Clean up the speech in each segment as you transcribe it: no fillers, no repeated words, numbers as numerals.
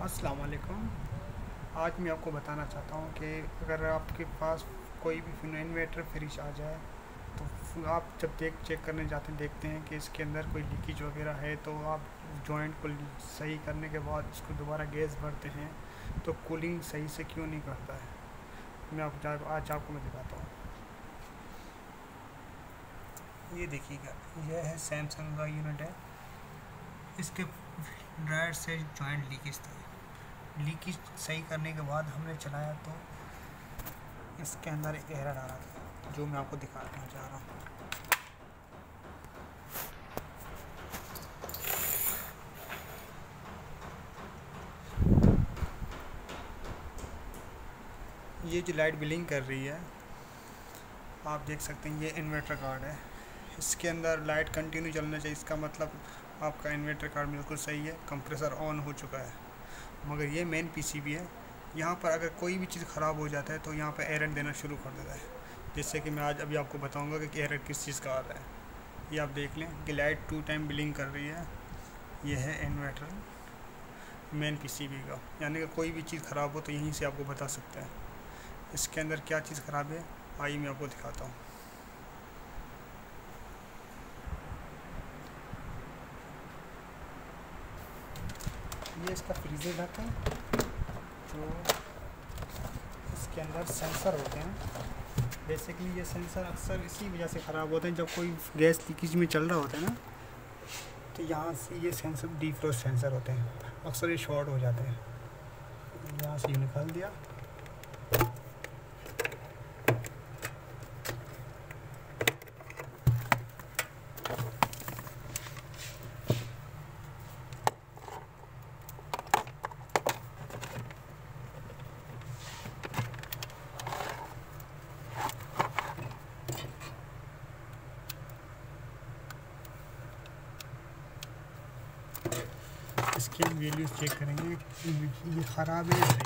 अस्सलाम वालेकुम। आज मैं आपको बताना चाहता हूँ कि अगर आपके पास कोई भी इन्वर्टर फ्रिज आ जाए तो आप जब चेक करने जाते हैं देखते हैं कि इसके अंदर कोई लीकेज वगैरह है, तो आप जॉइंट को सही करने के बाद इसको दोबारा गैस भरते हैं तो कूलिंग सही से क्यों नहीं करता है। आज आपको मैं दिखाता हूँ। ये देखिएगा, यह है सैमसंग का यूनिट है। इसके ड्रायर से जॉइंट लीकेज था। लीकेज सही करने के बाद हमने चलाया तो इसके अंदर एक एरर आ रहा था, जो मैं आपको दिखाना चाह रहा हूँ। ये जो लाइट ब्लिंक कर रही है, आप देख सकते हैं, ये इन्वर्टर कार्ड है। इसके अंदर लाइट कंटिन्यू चलना चाहिए, इसका मतलब आपका इन्वर्टर कार्ड बिल्कुल सही है, कंप्रेसर ऑन हो चुका है। मगर ये मेन पीसीबी है, यहाँ पर अगर कोई भी चीज़ ख़राब हो जाता है तो यहाँ पर एरर देना शुरू कर देता है। जैसे कि मैं आज अभी आपको बताऊंगा कि एरर किस चीज़ का आ रहा है। ये आप देख लें कि लाइट 2 टाइम ब्लिंक कर रही है। ये है इन्वर्टर मेन पीसीबी का, यानी कि कोई भी चीज़ ख़राब हो तो यहीं से आपको बता सकते हैं। इसके अंदर क्या चीज़ ख़राब है आइए मैं आपको दिखाता हूँ। ये इसका फ्रीजर ढक्कन, जो इसके अंदर सेंसर होते हैं। बेसिकली ये सेंसर अक्सर इसी वजह से ख़राब होते हैं, जब कोई गैस लीकेज में चल रहा होता है ना, तो यहाँ से ये सेंसर डिफ्रोस्ट सेंसर होते हैं, अक्सर ये शॉर्ट हो जाते हैं। यहाँ से ये निकाल दिया। इसकी वैल्यूज चेक करेंगे ये ख़राब है या सही।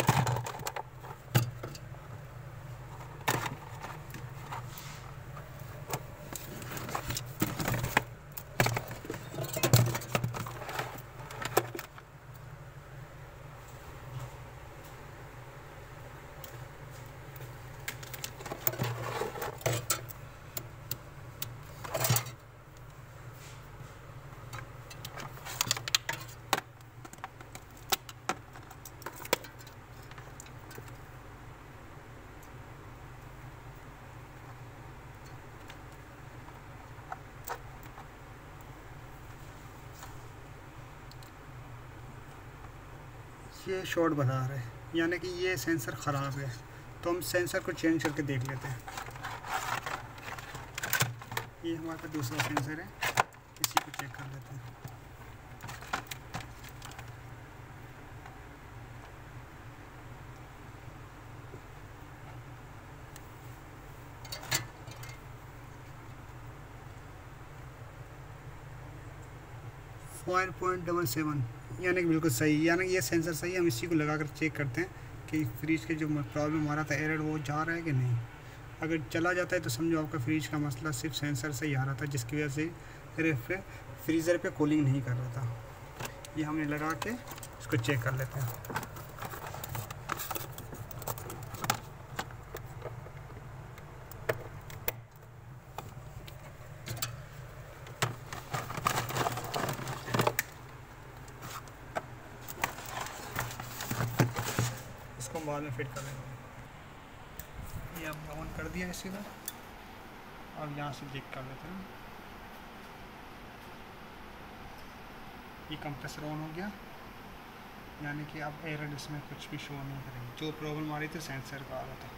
ये शॉर्ट बता रहा है, यानी कि ये सेंसर ख़राब है। तो हम सेंसर को चेंज करके देख लेते हैं। ये हमारे पास दूसरा सेंसर है, इसी को चेक कर लेते हैं। .77 यानी कि बिल्कुल सही, यानी कि ये सेंसर सही है। हम इसी को लगाकर चेक करते हैं कि फ्रिज के जो प्रॉब्लम आ रहा था एरर, वो जा रहा है कि नहीं। अगर चला जाता है तो समझो आपका फ्रिज का मसला सिर्फ सेंसर से ही आ रहा था, जिसकी वजह से फ्रीज़र पे कूलिंग नहीं कर रहा था। ये हमने लगा के इसको चेक कर लेते हैं। इसको बाद में फिट कर लेंगे। ये हमने ऑन कर दिया इसी तरह। अब यहाँ से चेक कर लेते हैं। ये कंप्रेसर ऑन हो गया, यानी कि अब एरर इसमें कुछ भी शो नहीं करेगी। जो प्रॉब्लम आ रही थी सेंसर का आ रहा था।